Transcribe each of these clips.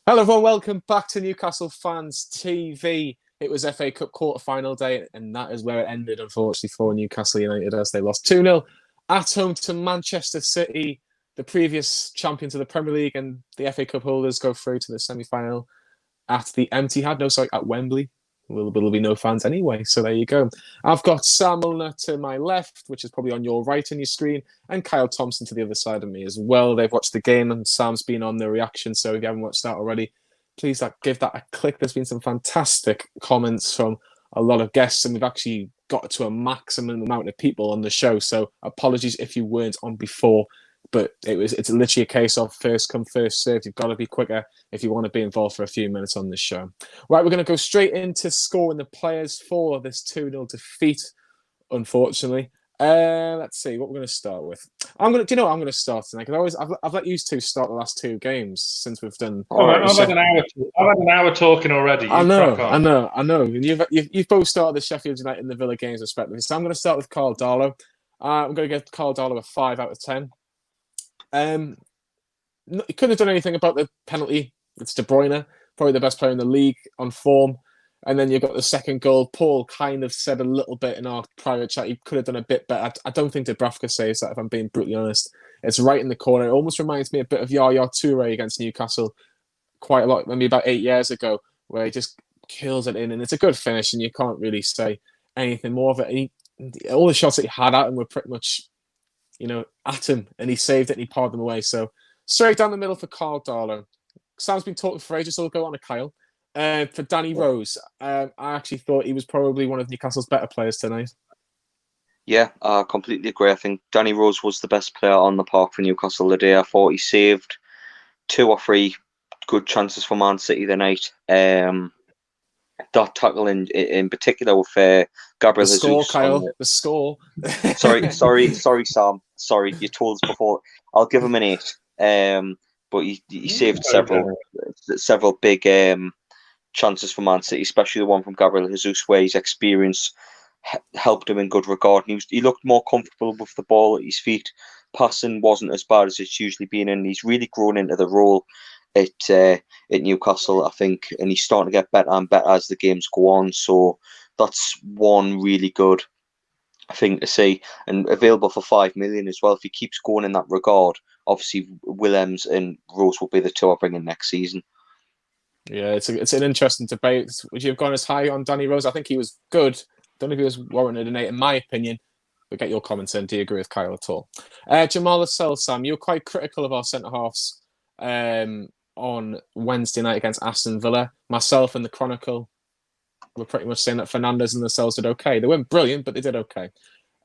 Hello everyone, welcome back to Newcastle Fans TV. It was FA Cup quarter-final day, and that is where it ended, unfortunately, for Newcastle United as they lost 2-0 at home to Manchester City. The previous champions of the Premier League and the FA Cup holders go through to the semi-final at the at Wembley. There'll be no fans anyway, so there you go. I've got Sam Milner to my left, which is probably on your right on your screen, and Kyle Thompson to the other side of me as well. They've watched the game, and Sam's been on the reaction, so if you haven't watched that already, please give that a click. There's been some fantastic comments from a lot of guests, and we've actually got to a maximum amount of people on the show, so apologies if you weren't on before. But it's literally a case of first come, first served. You've got to be quicker if you want to be involved for a few minutes on this show. Right, we're going to go straight into scoring the players for this 2-0 defeat, unfortunately. Let's see what we're going to start with. Do you know what I'm going to start tonight? Because I've let you two start the last two games since we've done. I've had an hour talking already. I know. And you've both started the Sheffield United and the Villa games respectively. So I'm going to start with Karl Darlow. I'm going to give Karl Darlow a 5 out of 10. He couldn't have done anything about the penalty. It's De Bruyne, probably the best player in the league on form. And then you've got the second goal. Paul kind of said a little bit in our private chat he could have done a bit better. I don't think Dubravka saves that, if I'm being brutally honest. It's right in the corner. It almost reminds me a bit of Yaya Toure against Newcastle quite a lot, maybe about 8 years ago, where he just kills it in. And it's a good finish, and you can't really say anything more of it. All the shots that he had at him were pretty much, at him, and he saved it and he parred them away. So straight down the middle for Karl Darlow. Sam's been talking for ages, so we'll go on to Kyle. For Danny Rose, I actually thought he was probably one of Newcastle's better players tonight. Yeah, I completely agree. I think Danny Rose was the best player on the park for Newcastle today. I thought he saved 2 or 3 good chances for Man City tonight. That tackle in particular with Gabriel Jesus. The score, Kyle. The score. Sorry, Sam. Sorry, you told us before. I'll give him an 8. But he saved several big chances for Man City, especially the one from Gabriel Jesus, where his experience helped him in good regard. And he looked more comfortable with the ball at his feet. Passing wasn't as bad as it's usually been, and he's really grown into the role at Newcastle, I think, and he's starting to get better and better as the games go on. So that's one really good thing to see, and available for 5 million as well. If he keeps going in that regard, obviously Willems and Rose will be the 2 I bring in next season. Yeah, it's an interesting debate. Would you have gone as high on Danny Rose? I think he was good. Don't know if he was warranted an 8, in my opinion. But get your comments in. Do you agree with Kyle at all? Jamaal Lascelles, Sam, you were quite critical of our centre-halves on Wednesday night against Aston Villa. Myself and the Chronicle were pretty much saying that Fernandes and Lascelles did okay. They weren't brilliant, but they did okay.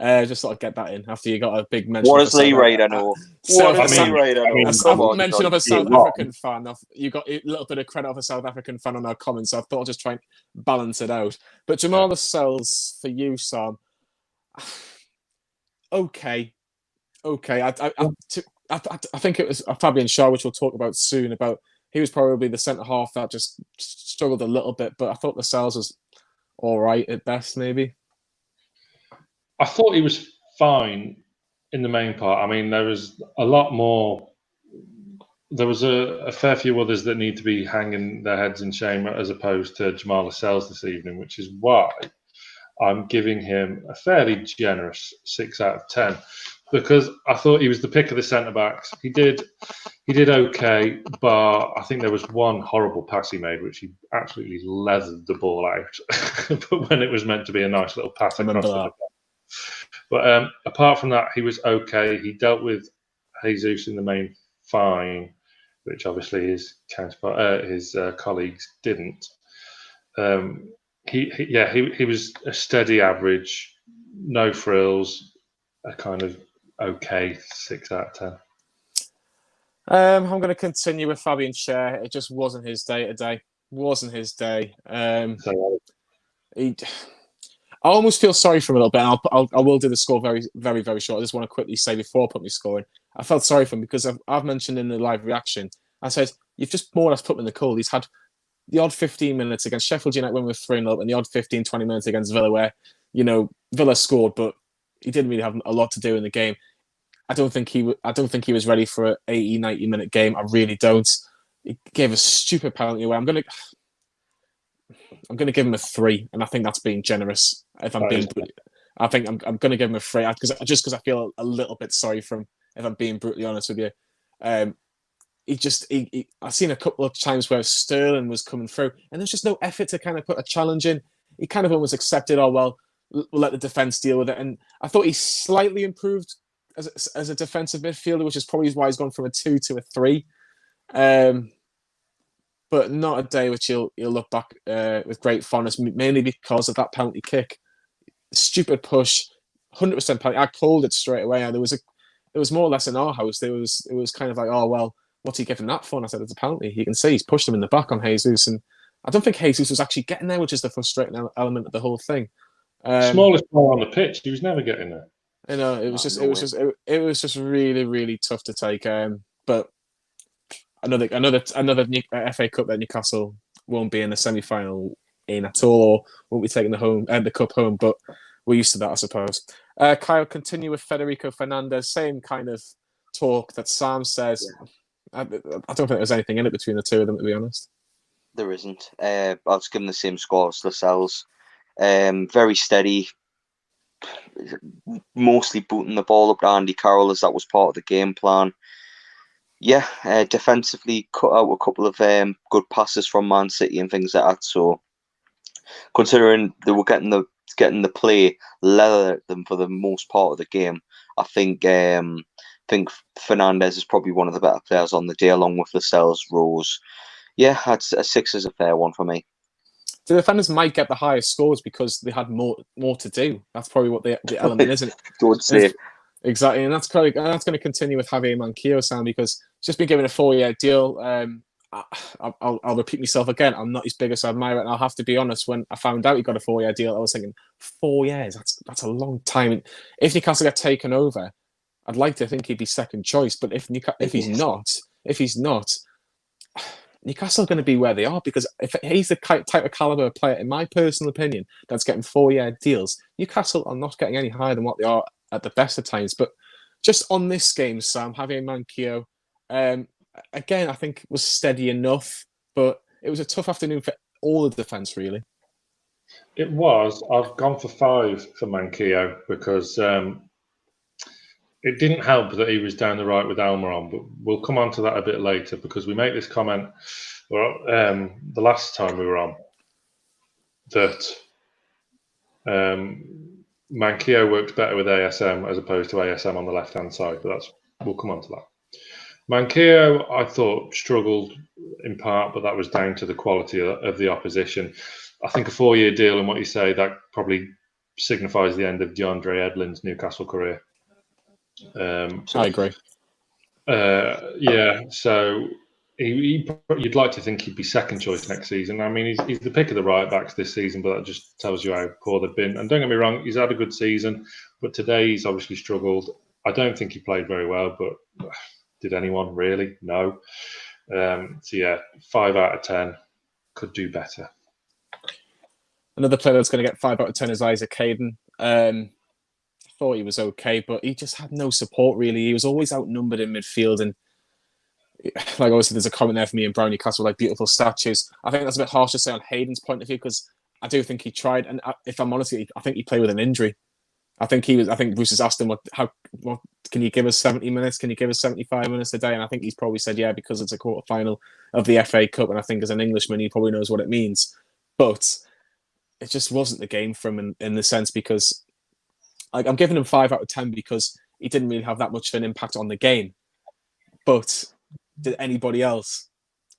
Just thought I'd get that in after you got a big mention. What is Lee Right? I know. Mention of a South African fan. You got a little bit of credit of a South African fan on our comments, so I thought I'd just try and balance it out. But Jamaal Lascelles, for you, Sam, okay. I think it was Fabian Schär, which we'll talk about soon. He was probably the centre half that just struggled a little bit, but I thought Lascelles was all right at best, maybe. I thought he was fine in the main part. I mean, there was a lot more. There was a fair few others that need to be hanging their heads in shame as opposed to Jamaal Lascelles this evening, which is why I'm giving him a fairly generous 6 out of 10, because I thought he was the pick of the centre-backs. He did okay, but I think there was one horrible pass he made, which he absolutely leathered the ball out. But when it was meant to be a nice little pass across the defence. But apart from that, he was okay. He dealt with Jesus in the main fine, which obviously his counterpart, his colleagues didn't. He was a steady average, no frills, a kind of okay 6 out of 10. I'm going to continue with Fabian Schär. It just wasn't his day today. Wasn't his day. I almost feel sorry for him a little bit. And I will do the score very, very, very short. I just want to quickly say before I put me scoring, I felt sorry for him because I've mentioned in the live reaction, I said, you've just more or less put him in the cold. He's had the odd 15 minutes against Sheffield United when we were 3-0 and the odd 15, 20 minutes against Villa where, Villa scored, but he didn't really have a lot to do in the game. I don't think he was ready for an 80, 90-minute game. I really don't. he gave a stupid penalty away. I'm gonna give him a 3, and I think that's being generous. If I'm being, I think I'm gonna give him a 3 because I feel a little bit sorry for him. If I'm being brutally honest with you, I've seen a couple of times where Sterling was coming through, and there's just no effort to kind of put a challenge in. He kind of almost accepted, oh well, we'll let the defense deal with it. And I thought he slightly improved as a defensive midfielder, which is probably why he's gone from a 2 to a 3. But not a day which you'll look back with great fondness, mainly because of that penalty kick. Stupid push, 100% penalty. I called it straight away. There was more or less in our house. It was kind of like, oh well, what's he giving that for? And I said it's a penalty. You can see he's pushed him in the back on Jesus, and I don't think Jesus was actually getting there, which is the frustrating element of the whole thing. Smallest ball on the pitch, he was never getting there. You know, it was just really, really tough to take. But another FA Cup that Newcastle won't be in the semi-final in at all, or won't be taking the cup home. But we're used to that, I suppose. Kyle, continue with Federico Fernandez. Same kind of talk that Sam says. Yeah. I don't think there's anything in it between the two of them, to be honest. There isn't. I'll just give him the same score as Lascelles. Very steady. Mostly booting the ball up to Andy Carroll, as that was part of the game plan. Yeah, defensively cut out a couple of good passes from Man City and things like that. So, considering they were getting the play leather at them for the most part of the game, I think Fernandez is probably one of the better players on the day, along with Lascelles, Rose. Yeah, a 6 is a fair one for me. The defenders might get the highest scores because they had more to do. That's probably what the element is, isn't it? Don't say. Exactly, and that's going to continue with Javier Manquillo, Sam, because he's just been given a 4-year deal. I'll repeat myself again. I'm not his biggest admirer, and I'll have to be honest. When I found out he got a 4-year deal, I was thinking 4 years. That's a long time. If Newcastle get taken over, I'd like to think he'd be second choice. But if he's not, Newcastle are going to be where they are, because if he's the type of caliber player, in my personal opinion, that's getting 4-year deals, Newcastle are not getting any higher than what they are at the best of times. But just on this game, Sam, Javier Manquillo, again, I think was steady enough, but it was a tough afternoon for all the defence, really. It was. I've gone for 5 for Manquillo because it didn't help that he was down the right with Almiron, but we'll come on to that a bit later, because we make this comment the last time we were on that Manquillo works better with ASM as opposed to ASM on the left-hand side, but we'll come on to that. Manquillo, I thought, struggled in part, but that was down to the quality of the opposition. I think a 4-year deal, and what you say, that probably signifies the end of DeAndre Edlin's Newcastle career. I agree. Yeah, so you'd like to think he'd be second choice next season. I mean, he's the pick of the right backs this season, but that just tells you how poor they've been. And don't get me wrong, he's had a good season, but today he's obviously struggled. I don't think he played very well, but did anyone really? No. So yeah, 5 out of 10. Could do better. Another player that's going to get 5 out of 10 is Isaac Hayden. I thought he was okay, but he just had no support, really. He was always outnumbered in midfield, and like obviously there's a comment there for me and Brown Newcastle, like beautiful statues. I think that's a bit harsh to say on Hayden's point of view, because I do think he tried, and if I'm honest, I think he played with an injury. I think Bruce has asked him, what can you give us 70 minutes? Can you give us 75 minutes a day? And I think he's probably said, yeah, because it's a quarter-final of the FA Cup, and I think as an Englishman, he probably knows what it means. But it just wasn't the game for him in the sense, because like I'm giving him 5 out of 10 because he didn't really have that much of an impact on the game. But did anybody else?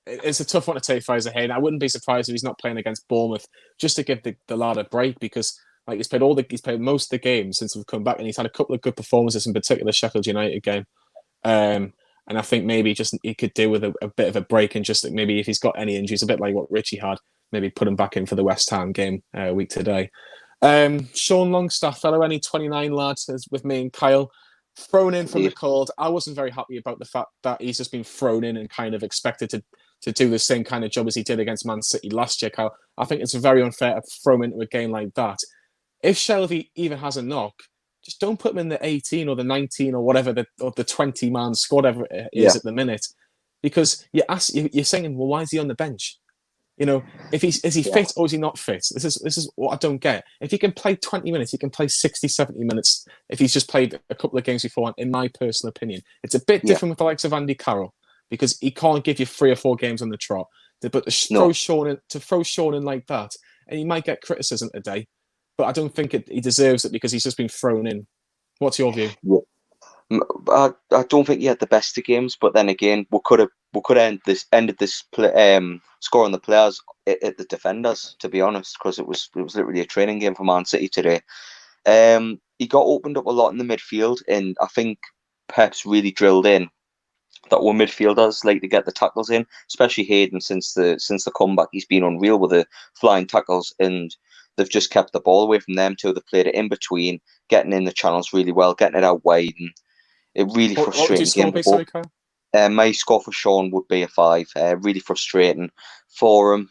It's a tough one to take for Isaac Hayden. I wouldn't be surprised if he's not playing against Bournemouth, just to give the lad a break, because like he's played most of the games since we've come back, and he's had a couple of good performances, in particular the Sheffield United game. And I think maybe just he could do with a bit of a break, and just maybe if he's got any injuries, a bit like what Richie had, maybe put him back in for the West Ham game week today. Sean Longstaff, fellow NE29 lad, is with me and Kyle, thrown in from the cold. I wasn't very happy about the fact that he's just been thrown in and kind of expected to do the same kind of job as he did against Man City last year, Kyle. I think it's very unfair to throw him into a game like that. If Shelby even has a knock, just don't put him in the 18 or the 19 or whatever, or the 20-man squad ever it is at the minute. Because you're saying, well, why is he on the bench? You know, is he fit or is he not fit? This is what I don't get. If he can play 20 minutes, he can play 60, 70 minutes if he's just played a couple of games before, in my personal opinion. It's a bit different with the likes of Andy Carroll because he can't give you 3 or 4 games on the trot. But to throw Sean in like that, and he might get criticism today, but I don't think he deserves it because he's just been thrown in. What's your view? Yeah. I don't think he had the best of games, but then again, we could have ended this score on the players at the defenders, to be honest, because it was literally a training game for Man City today. He got opened up a lot in the midfield, and I think Pep's really drilled in that our midfielders like to get the tackles in, especially Hayden since the comeback. He's been unreal with the flying tackles, and they've just kept the ball away from them too. They've played it in between, getting in the channels really well, getting it out wide, and it really frustrating game. My score for Sean would be a 5. Really frustrating for him,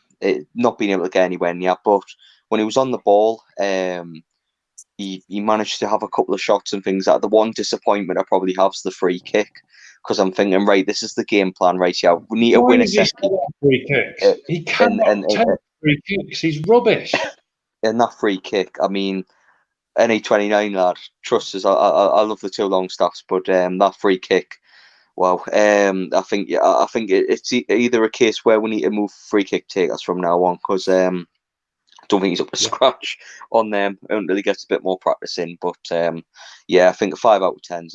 not being able to get anywhere near. But when he was on the ball, he managed to have a couple of shots and things. The one disappointment I probably have is the free kick, because I'm thinking, right, this is the game plan, right? Yeah, we need to win a set. Free kicks. He cannot take free kicks. He's rubbish. And that free kick, I mean, NA29 lad, trust us. I love the 2 Longstaffs, but that free kick, wow. I think it's either a case where we need to move free kick takers from now on, because I don't think he's up to scratch on them until he gets a bit more practice in. But I think a 5 out of 10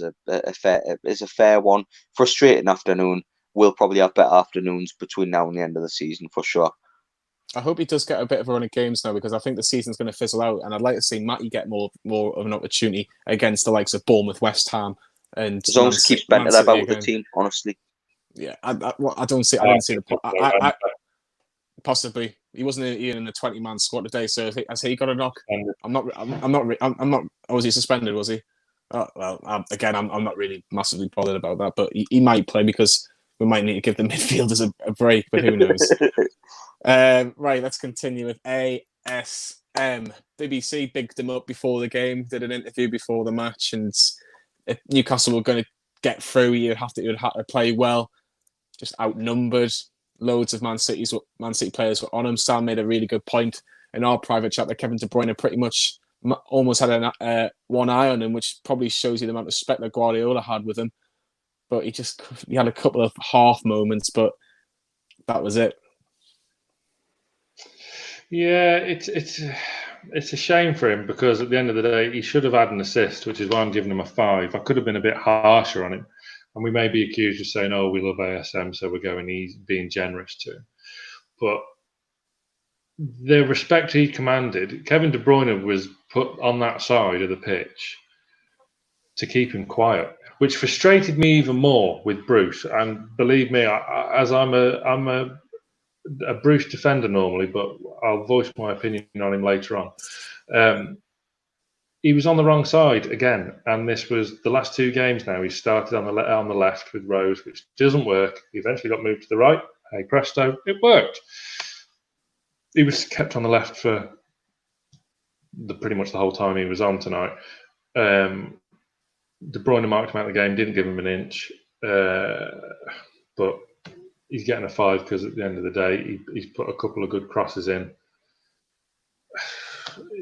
is a fair one. Frustrating afternoon. We'll probably have better afternoons between now and the end of the season for sure. I hope he does get a bit of a run of games now, because I think the season's going to fizzle out, and I'd like to see Matty get more of an opportunity against the likes of Bournemouth, West Ham, and as long as he keeps Bentley about with the team, honestly. Yeah, I don't see the possibly he wasn't even in the 20-man squad today, so has he got a knock? I'm not. Was he suspended? Was he? Oh, well, again, I'm not really massively bothered about that, but he might play because we might need to give the midfielders a break, but who knows? Right, let's continue with ASM. BBC bigged him up before the game, did an interview before the match, and if Newcastle were going to get through, you'd have to play well. Just outnumbered. Loads of Man City players were on him. Sam made a really good point in our private chat that Kevin De Bruyne pretty much almost had one eye on him, which probably shows you the amount of respect that Guardiola had with him. But he had a couple of half moments, but that was it. Yeah, it's a shame for him, because at the end of the day, he should have had an assist, which is why I'm giving him a 5. I could have been a bit harsher on him, and we may be accused of saying, "Oh, we love ASM, so we're being generous to him." But the respect he commanded, Kevin De Bruyne was put on that side of the pitch to keep him quiet, which frustrated me even more with Bruce. And believe me, as I'm a Bruce defender normally, but I'll voice my opinion on him later on. He was on the wrong side again, and this was the last 2 games now. He started on the left with Rose, which doesn't work. He eventually got moved to the right. Hey presto, it worked. He was kept on the left for pretty much the whole time he was on tonight. De Bruyne marked him out of the game, didn't give him an inch, but he's getting a 5 because at the end of the day, he's put a couple of good crosses in.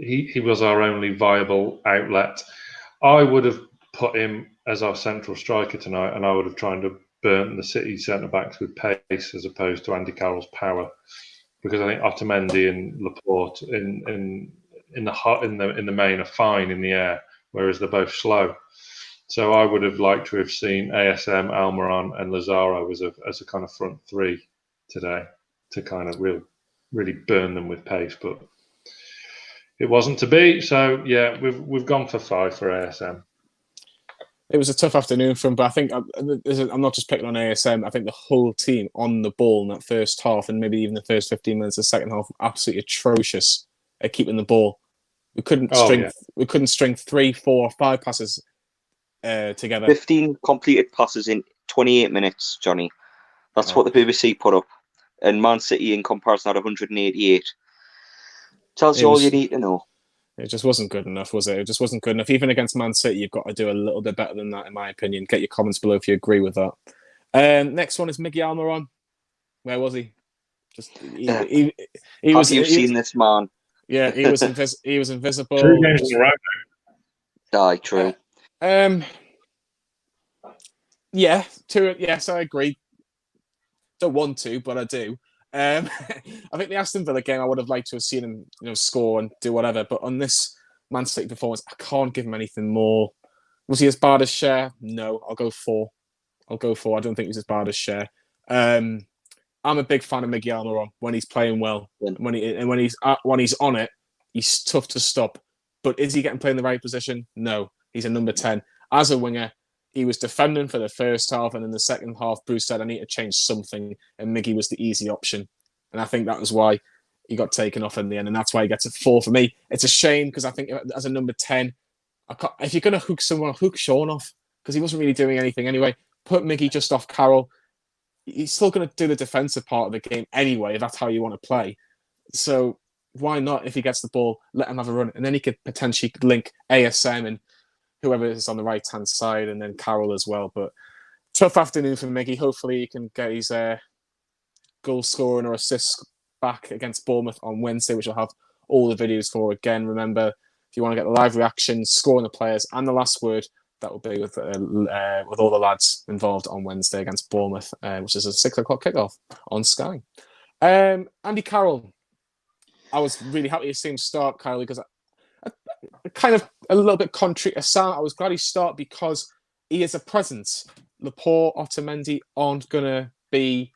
He was our only viable outlet. I would have put him as our central striker tonight, and I would have tried to burn the City centre-backs with pace as opposed to Andy Carroll's power, because I think Otamendi and Laporte in the main are fine in the air, whereas they're both slow. So I would have liked to have seen ASM, Almiron, and Lazaro as a kind of front 3 today to kind of really burn them with pace, but it wasn't to be. So yeah, we've gone for 5 for ASM. It was a tough afternoon for him, but I think I'm not just picking on ASM. I think the whole team on the ball in that first half, and maybe even the first 15 minutes of the second half, were absolutely atrocious at keeping the ball. We couldn't string 3, 4, 5 passes together. 15 completed passes in 28 minutes, Johnny. That's what the BBC put up. And Man City, in comparison, had 188. Tells you all you need to know. It just wasn't good enough, was it? It just wasn't good enough. Even against Man City, you've got to do a little bit better than that, in my opinion. Get your comments below if you agree with that. Next one is Miguel Almiron. Where was he? Just he was. Have you seen this man? Yeah, he was invisible. 2 games in a row. Aye, true. Yeah, yes, I agree. Don't want to, but I do. I think the Aston Villa game, I would have liked to have seen him, score and do whatever. But on this Man City performance, I can't give him anything more. Was he as bad as Schär? No, I'll go 4. I don't think he was as bad as Schär. I'm a big fan of Miguel Almiron when he's playing well. When he's on it, he's tough to stop. But is he getting played in the right position? No, he's a number 10. As a winger, he was defending for the first half, and in the second half, Bruce said, I need to change something, and Miggy was the easy option. And I think that was why he got taken off in the end, and that's why he gets a 4 for me. It's a shame, because I think as a number 10, if you're going to hook someone, hook Sean off, because he wasn't really doing anything anyway. Put Miggy just off Carroll. He's still going to do the defensive part of the game anyway, if that's how you want to play. So why not, if he gets the ball, let him have a run, and then he could potentially link ASM and whoever is on the right-hand side, and then Carroll as well. But tough afternoon for Miggy. Hopefully he can get his goal scoring or assists back against Bournemouth on Wednesday, which I'll have all the videos for. Again, remember, if you want to get the live reactions, scoring the players, and the last word, that will be with all the lads involved on Wednesday against Bournemouth, which is a 6 o'clock kickoff on Sky. Andy Carroll. I was really happy to see him start, Kylie, because kind of a little bit contrary to Sam. I was glad he started because he is a presence. Laporte, Otamendi aren't going to be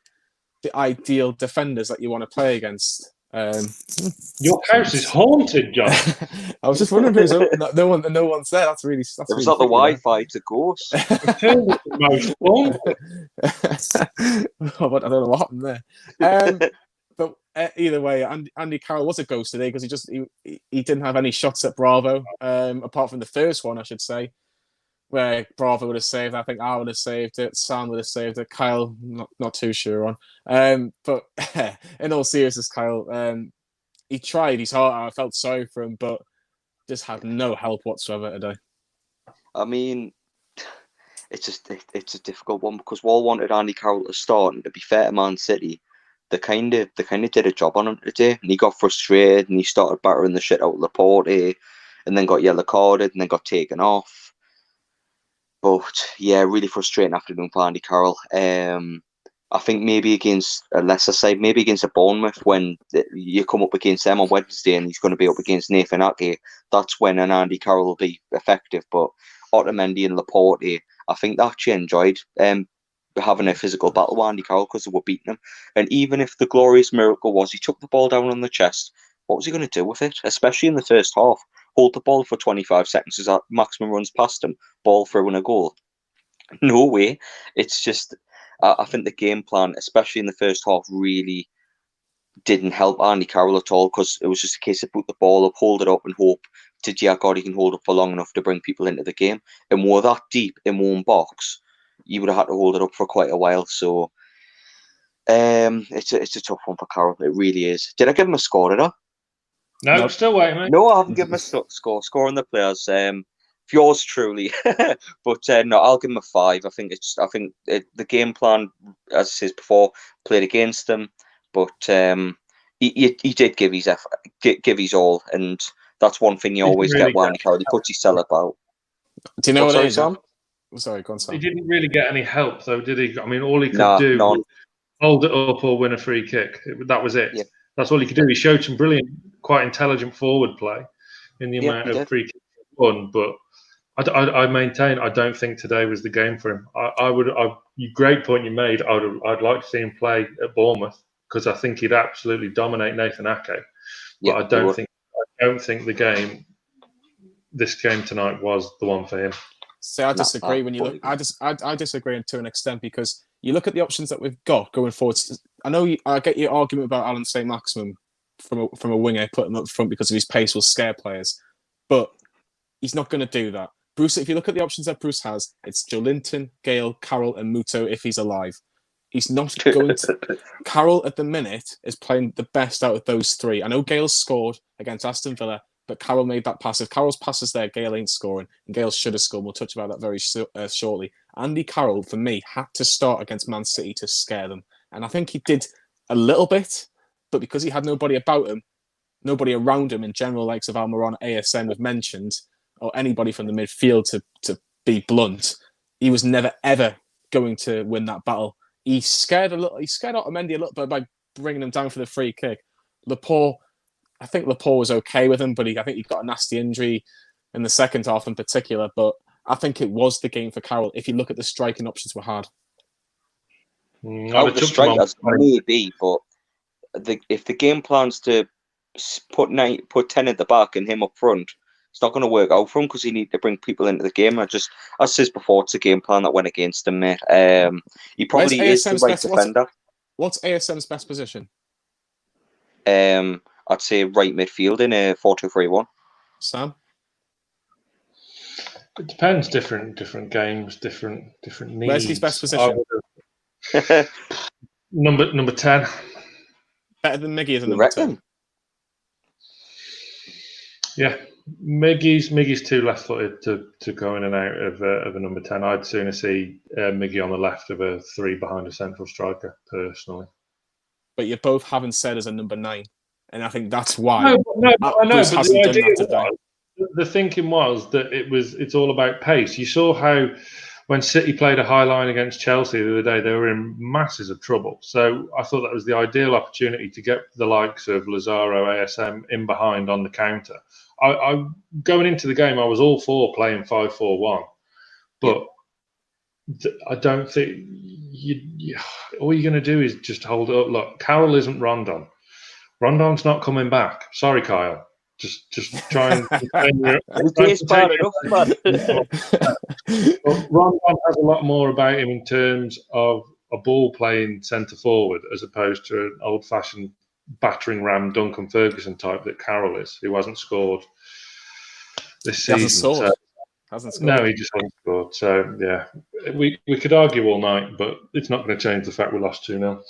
the ideal defenders that you want to play against. Your house is haunted, John. I was just wondering if no one's there. That's really. It was not the Wi-Fi, it's a ghost. I don't know what happened there. But either way, Andy Carroll was a ghost today because he didn't have any shots at Bravo, apart from the first one, I should say, where Bravo would have saved. I think I would have saved it. Sam would have saved it. Kyle, not too sure on. But in all seriousness, Kyle, he tried his heart out. I felt sorry for him, but just had no help whatsoever today. I mean, it's a difficult one because we all wanted Andy Carroll to start, and to be fair to Man City, they kind of did a job on him today, and he got frustrated and he started battering the shit out of Laporte, and then got yellow carded and then got taken off. But yeah, really frustrating afternoon for Andy Carroll. I think maybe against a lesser side, maybe against a Bournemouth, when you come up against them on Wednesday and he's going to be up against Nathan Ake, that's when an Andy Carroll will be effective. But Otamendi and Laporte, I think they actually enjoyed having a physical battle with Andy Carroll because they were beating him. And even if the glorious miracle was he took the ball down on the chest, what was he going to do with it? Especially in the first half. Hold the ball for 25 seconds as Maximin runs past him, ball through and a goal. No way. It's just, I think the game plan, especially in the first half, really didn't help Andy Carroll at all, because it was just a case of put the ball up, hold it up, and hope Tidiak can hold it for long enough to bring people into the game. And we're that deep in one box, you would have had to hold it up for quite a while. So it's a tough one for Carroll. It really is. Did I give him a score, did I? No, nope. Still waiting, mate. No, I haven't given him a score. Scoring the players. For yours truly. But no, I'll give him a 5. I think the game plan, as I said before, played against him. But he did give his effort, give his all, and that's one thing you always get with Andy Carroll. He puts his self out. Do you know what it is, Sam? Sorry, go on, Sam. He didn't really get any help, though, did he? I mean, all he could do was hold it up or win a free kick. That was it. Yeah. That's all he could do. He showed some brilliant, quite intelligent forward play in the amount of free kicks he won. But I maintain I don't think today was the game for him. Great point you made. I'd like to see him play at Bournemouth because I think he'd absolutely dominate Nathan Ake. But yeah, I don't think this game tonight was the one for him. See, I disagree. When you look, I disagree to an extent, because you look at the options that we've got going forward. I know I get your argument about Allan Saint-Maximin from a winger, putting him up front because of his pace will scare players, but he's not going to do that. Bruce, if you look at the options that Bruce has, it's Joelinton, Gayle, Carroll, and Muto if he's alive. He's not going to. Carroll at the minute is playing the best out of those three. I know Gayle scored against Aston Villa, but Carroll made that pass. If Carroll's passes there, Gayle ain't scoring, and Gayle should have scored. We'll touch about that very shortly. Andy Carroll, for me, had to start against Man City to scare them. And I think he did a little bit, but because he had nobody about him, nobody around him in general, likes of Almiron, ASM have mentioned, or anybody from the midfield to be blunt, he was never, ever going to win that battle. He scared Otamendi a little bit by bringing him down for the free kick. I think Laporte was okay with him, but I think he got a nasty injury in the second half in particular. But I think it was the game for Carroll. If you look at the striking options we had. Out the strikers, maybe, but if the game plans to put 10 at the back and him up front, it's not going to work out for him because he needs to bring people into the game. As I said before, it's a game plan that went against him, mate. He probably is the right defender. What's ASM's best position? I'd say right midfield in a 4-2-3-1. Sam? It depends. Different games, different needs. Where's his best position? Number 10. Better than Miggy as a number 10. Yeah, Miggy's too left-footed to go in and out of a number 10. I'd sooner see Miggy on the left of a 3 behind a central striker, personally. But you both haven't said as a number 9, and I think that's why. I know, but the thinking was that it's all about pace. You saw how when City played a high line against Chelsea the other day, they were in masses of trouble. So I thought that was the ideal opportunity to get the likes of Lazaro, ASM in behind on the counter. I going into the game, I was all for playing 5-4-1, but I don't think all you're going to do is just hold up. Look, Carroll isn't Rondon. Rondon's not coming back. Sorry, Kyle. Just try and. Rondon has a lot more about him in terms of a ball playing centre forward as opposed to an old-fashioned battering ram Duncan Ferguson type that Carroll is, who hasn't scored this season. Hasn't scored. No, he just hasn't scored. So yeah, we could argue all night, but it's not going to change the fact we lost 2-0.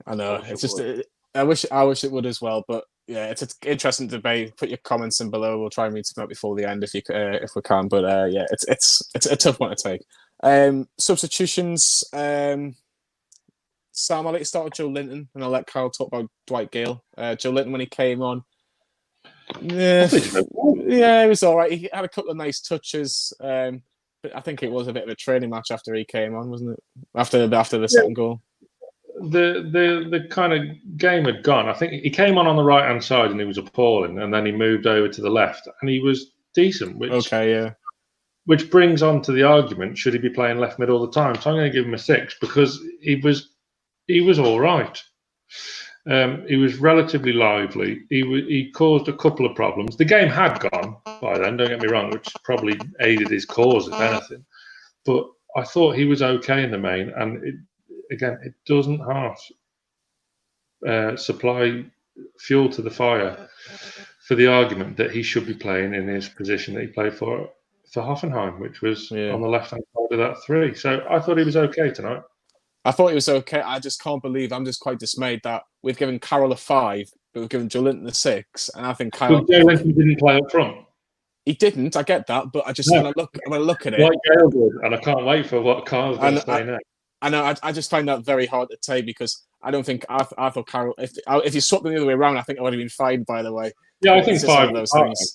I know. It's just I wish it would as well, but yeah, it's an interesting debate. Put your comments in below. We'll try and read some out before the end if we can. But yeah, it's a tough one to take. Substitutions. Sam, I'll let you start with Joelinton, and I'll let Carl talk about Dwight Gayle. Joelinton, when he came on, yeah, he was all right. He had a couple of nice touches, but I think it was a bit of a training match after he came on, wasn't it? After the second goal. The kind of game had gone. I think he came on the right hand side and he was appalling, and then he moved over to the left and he was decent. Which brings on to the argument: should he be playing left mid all the time? So I'm going to give him a 6 because he was all right. He was relatively lively. He caused a couple of problems. The game had gone by then. Don't get me wrong, which probably aided his cause if anything. But I thought he was okay in the main, and it doesn't supply fuel to the fire for the argument that he should be playing in his position that he played for Hoffenheim, which was on the left-hand side of that 3. So I thought he was okay tonight. I thought he was okay. I just can't believe, I'm just quite dismayed that we've given Carroll a 5, but we've given Joelinton a 6, and I think Kyle... Joelinton didn't play up front. He didn't, I get that, but I just when I look at it... Like Gayle did, and I can't wait for what Kyle's going to say next. I know. I just find that very hard to take because I don't think I thought Carroll. If you swapped them the other way around, I think I would have been fine. By the way, yeah, I think 5 of those things.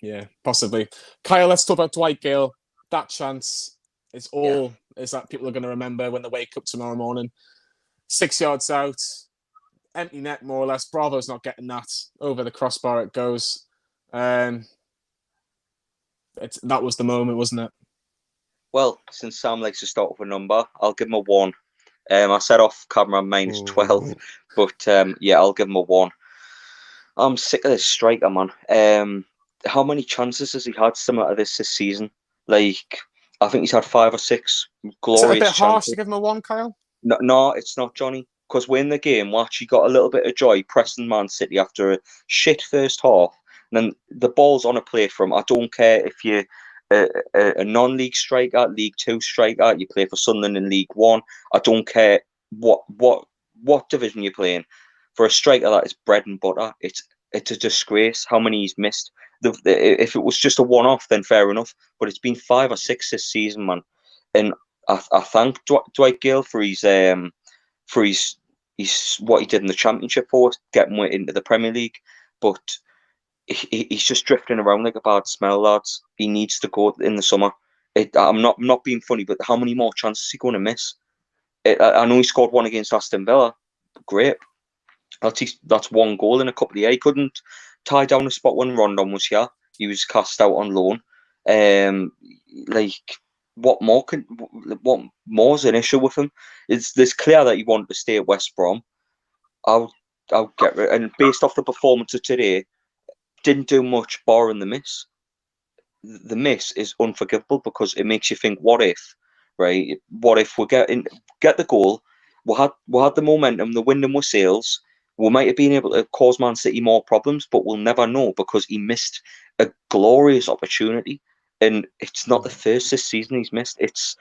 Yeah, possibly. Kyle, let's talk about Dwight Gayle. That chance is that people are going to remember when they wake up tomorrow morning. 6 yards out, empty net more or less. Bravo's not getting that over the crossbar. It goes. That was the moment, wasn't it? Well, since Sam likes to start with a number, I'll give him a 1. I set off camera minus 12, but I'll give him a 1. I'm sick of this striker, man. How many chances has he had similar to this season? Like, I think he's had 5 or 6 glorious chances. Is it a bit harsh to give him a 1, Kyle? No, it's not, Johnny. Because we're in the game, we actually got a little bit of joy pressing Man City after a shit first half. And then the ball's on a plate for him. I don't care if you're a non-league striker, League 2 striker, you play for Sunderland in League 1. I don't care what division you're playing. For a striker that is bread and butter, it's It's a disgrace how many he's missed. If it was just a one-off, then fair enough. But it's been 5 or 6 this season, man. And I thank Dwight Gayle for his what he did in the Championship for getting into the Premier League. But he's just drifting around like a bad smell, lads. He needs to go in the summer. I'm not being funny, but how many more chances is he going to miss? I know he scored one against Aston Villa. Great. That's one goal in a couple of years. He couldn't tie down a spot when Rondon was here. He was cast out on loan. What more is an issue with him? It's clear that he wanted to stay at West Brom. I'll get rid. And based off the performance of today, didn't do much barring the miss. The miss is unforgivable because it makes you think, what if, right? What if we get the goal? We had the momentum, the wind in our sails. We might have been able to cause Man City more problems, but we'll never know because he missed a glorious opportunity. And it's not the first this season he's missed. It's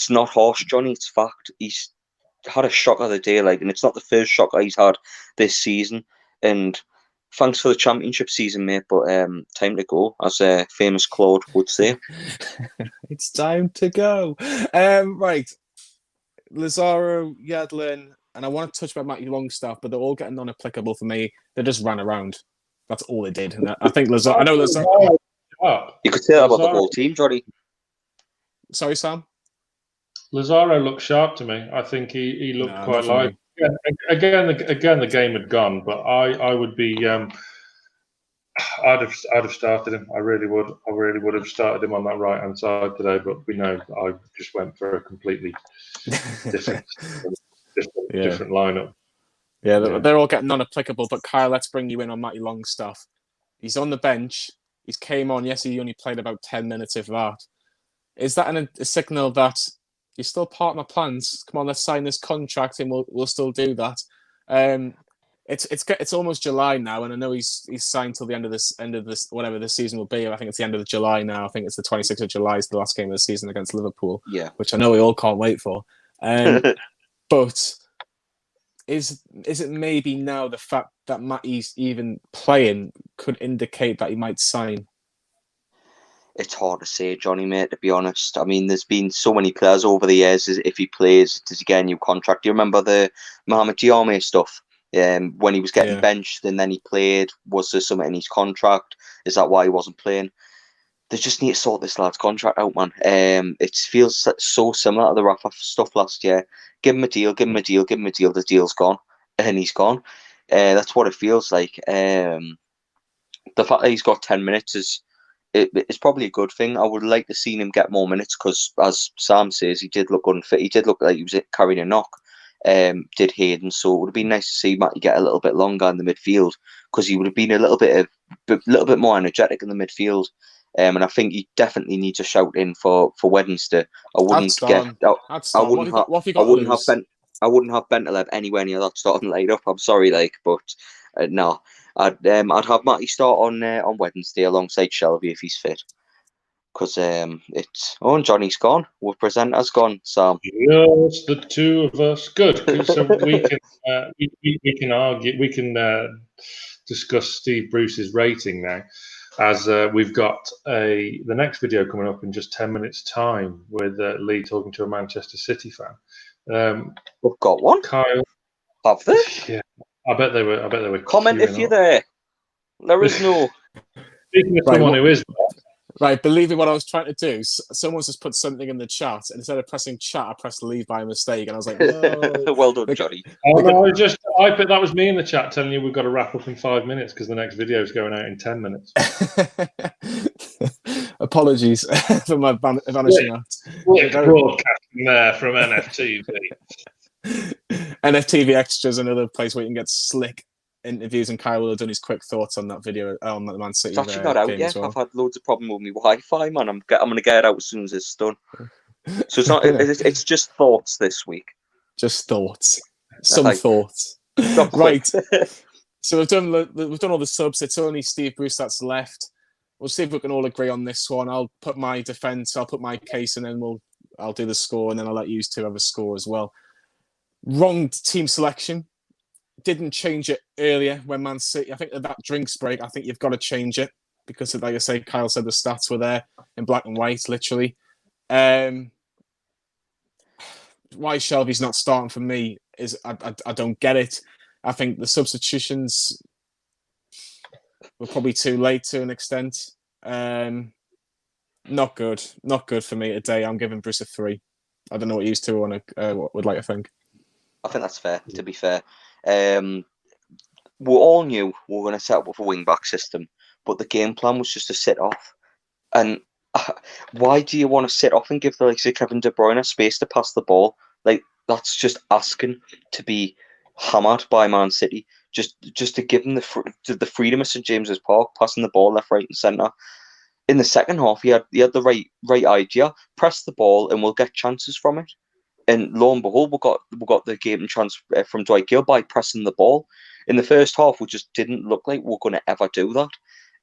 not harsh, Jonny. It's fact. He's had a shocker the day, and it's not the first shocker he's had this season. And thanks for the Championship season, mate. But time to go, as famous Claude would say. It's time to go. Right, Lazaro, Yedlin, and I want to touch about Matty Longstaff, but they're all getting non-applicable for me. They just ran around. That's all they did. And I think Lazaro. I know Lazaro. You could say that about the whole team, Jonny. Sorry, Sam? Lazaro looked sharp to me. I think he looked quite live. Yeah, again, the game had gone, but I would be. I'd have started him. I really would have started him on that right hand side today. But we know I just went for a completely different lineup. Yeah, they're all getting non-applicable. But Kyle, let's bring you in on Matty Longstaff. He's on the bench. He's came on. Yes, he only played about 10 minutes, if that. Is that a signal that you're still part of my plans? Come on, let's sign this contract, and we'll still do that. It's almost July now, and I know he's signed till the end of this whatever this season will be. I think it's the end of July now. I think it's the 26th of July is the last game of the season against Liverpool. Yeah, which I know we all can't wait for. But is it maybe now the fact that Matty's even playing could indicate that he might sign? It's hard to say, Jonny, mate, to be honest. I mean, there's been so many players over the years. If he plays, does he get a new contract? Do you remember the Mohamed Diarmé stuff? When he was getting benched and then he played, was there something in his contract? Is that why he wasn't playing? They just need to sort this lad's contract out, man. It feels so similar to the Rafa stuff last year. Give him a deal, the deal's gone, and he's gone. That's what it feels like. The fact that he's got 10 minutes it's probably a good thing. I would like to see him get more minutes because, as Sam says, he did look unfit. He did look like he was carrying a knock. Did Hayden, so it would have been nice to see Matty get a little bit longer in the midfield because he would have been a little bit more energetic in the midfield. And I think he definitely needs a shout in for Wednesday. I wouldn't have Bentaleb anywhere near that starting lineup. I'm sorry, but no. I'd have Matty start on Wednesday alongside Shelby if he's fit. Because and Jonny's gone. Our presenter's gone, Sam. Yes, the two of us. Good. So we can argue. We can discuss Steve Bruce's rating now, as we've got the next video coming up in just 10 minutes' time with Lee talking to a Manchester City fan. We've got one. Kyle, have they? Yeah, I bet they were. Comment if you're there. There is no. Speaking of someone who is. Right, believe me, what I was trying to do. Someone's just put something in the chat, and instead of pressing chat, I pressed leave by mistake, and I was like, no. Well done, Jonny. I bet that was me in the chat telling you we've got to wrap up in 5 minutes because the next video is going out in 10 minutes. Apologies for my vanishing out. Broadcasting there from NFTV. NFTV Extras, another place where you can get slick interviews, and Kyle will have done his quick thoughts on that video on the Man City. It's actually not out yet. Well. I've had loads of problem with my Wi-Fi, man. I'm going to get it out as soon as it's done. So it's not. It's just thoughts this week. Just thoughts. Some thoughts. Right. So we've done all the subs. It's only Steve Bruce that's left. We'll see if we can all agree on this one. I'll put my defence. I'll put my case, and then I'll do the score, and then I'll let you two have a score as well. Wrong team selection. didn't change it earlier when Man City, I think that drinks break, I think you've got to change it because, like I say, Kyle said the stats were there in black and white, literally. Why Shelby's not starting for me is I don't get it. I think the substitutions were probably too late to an extent. Not good for me today. I'm giving Bruce a 3. I don't know what you two would like to think. I think that's fair, to be fair. We all knew we were going to set up with a wing-back system, but the game plan was just to sit off. And why do you want to sit off and give the likes of Kevin De Bruyne space to pass the ball? Like, that's just asking to be hammered by Man City. Just to give them the freedom of St James's Park, passing the ball left, right, and centre. In the second half, he had the right idea. Press the ball, and we'll get chances from it. And lo and behold, we got the game chance from Dwight Gayle by pressing the ball. In the first half, we just didn't look like we were going to ever do that.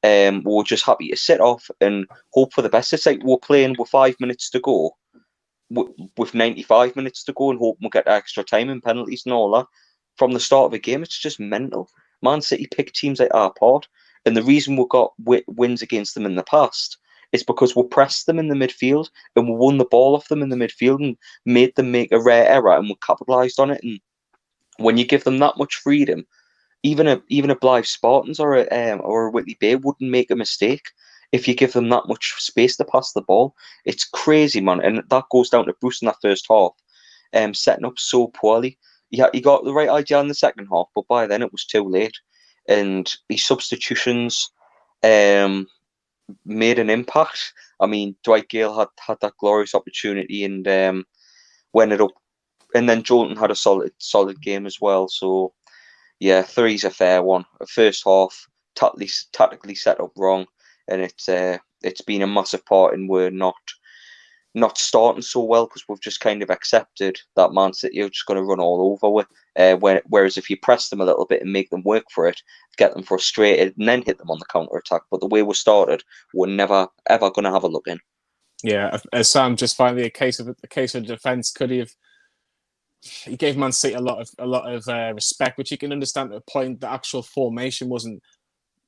We were just happy to sit off and hope for the best. It's like we're playing with 5 minutes to go, with 95 minutes to go, and hope we'll get extra time and penalties and all that. From the start of the game, it's just mental. Man City picked teams like our part, and the reason we got wins against them in the past is because we pressed them in the midfield and we won the ball off them in the midfield and made them make a rare error, and we capitalised on it. And when you give them that much freedom, even a Blythe Spartans or a Whitley Bay wouldn't make a mistake if you give them that much space to pass the ball. It's crazy, man, and that goes down to Bruce in that first half, setting up so poorly. He got the right idea in the second half, but by then it was too late, and his substitutions made an impact. I mean, Dwight Gayle had that glorious opportunity and went it up, and then Joelinton had a solid game as well. So yeah, 3's a fair one. First half tactically set up wrong, and it's been a massive part in we're not starting so well because we've just kind of accepted that Man City are just going to run all over with. Whereas if you press them a little bit and make them work for it, get them frustrated, and then hit them on the counter attack. But the way we started, we're never ever going to have a look in. Yeah, as Sam just finally a case of defence. He gave Man City a lot of respect, which you can understand to a point. The actual formation wasn't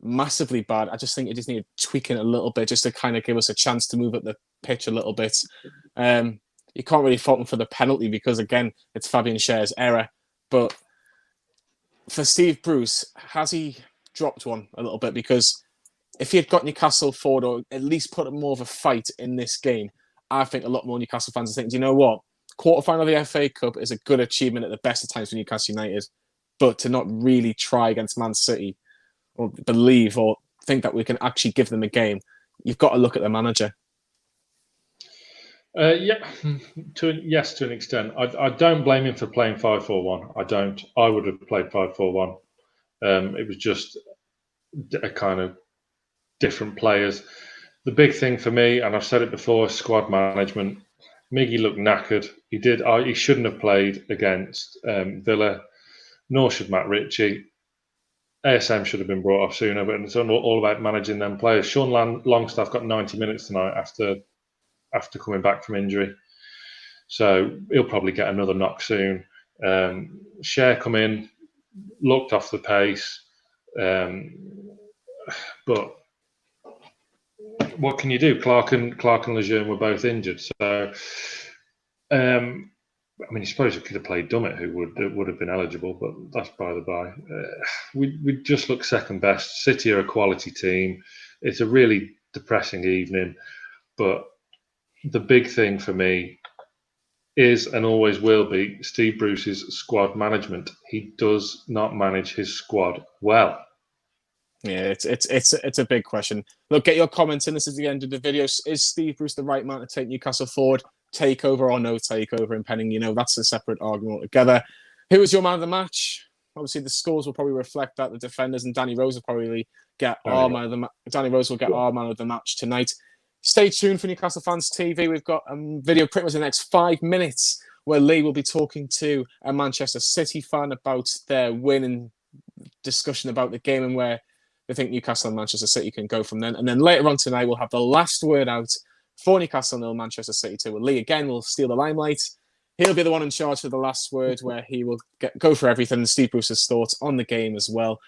massively bad. I just think it just needed tweaking a little bit just to kind of give us a chance to move up the pitch a little bit. You can't really fault him for the penalty because, again, it's Fabian Schär's error. But for Steve Bruce, has he dropped one a little bit? Because if he had got Newcastle forward or at least put more of a fight in this game, I think a lot more Newcastle fans are thinking, do you know what? Quarterfinal of the FA Cup is a good achievement at the best of times for Newcastle United. But to not really try against Man City or believe or think that we can actually give them a game, you've got to look at the manager. Yes, to an extent. I don't blame him for playing 5-4-1. I don't. I would have played 5-4-1. It was just a kind of different players. The big thing for me, and I've said it before, is squad management. Miggy looked knackered. He shouldn't have played against Villa, nor should Matt Ritchie. ASM should have been brought off sooner, but it's all about managing them players. Sean Longstaff got 90 minutes tonight after coming back from injury, so he'll probably get another knock soon. Schär come in, looked off the pace, but what can you do? Clark and Lejeune were both injured, so I mean, I suppose we could have played Dummett, who would have been eligible, but that's by the by. We just look second best. City are a quality team. It's a really depressing evening, but the big thing for me is and always will be Steve Bruce's squad management. He does not manage his squad well. Yeah, it's a big question. Look, get your comments in. This is the end of the video. Is Steve Bruce the right man to take Newcastle forward? Takeover or no takeover in Penning? That's a separate argument altogether. Who was your man of the match? Obviously, the scores will probably reflect that. The defenders and Danny Rose will probably get our man of the match. Danny Rose will get our man of the match tonight. Stay tuned for Newcastle Fans TV. We've got a video pretty much in the next 5 minutes where Lee will be talking to a Manchester City fan about their win and discussion about the game and where they think Newcastle and Manchester City can go from then. And then later on tonight, we'll have the last word out for Newcastle 0, Manchester City 2. Lee again will steal the limelight. he'll be the one in charge for the last word, where he will go for everything. Steve Bruce's thoughts on the game as well.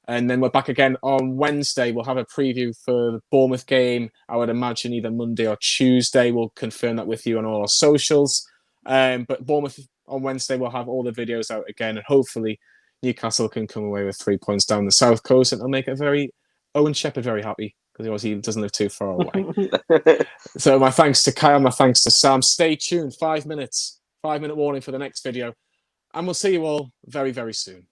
And then we're back again on Wednesday. We'll have a preview for the Bournemouth game. I would imagine either Monday or Tuesday. We'll confirm that with you on all our socials. But Bournemouth on Wednesday, we'll have all the videos out again. And hopefully Newcastle can come away with 3 points down the South Coast. And it'll make Owen Shepherd very happy, because obviously he doesn't live too far away. So my thanks to Kyle, my thanks to Sam. Stay tuned. 5 minutes. 5-minute warning for the next video. And we'll see you all very, very soon.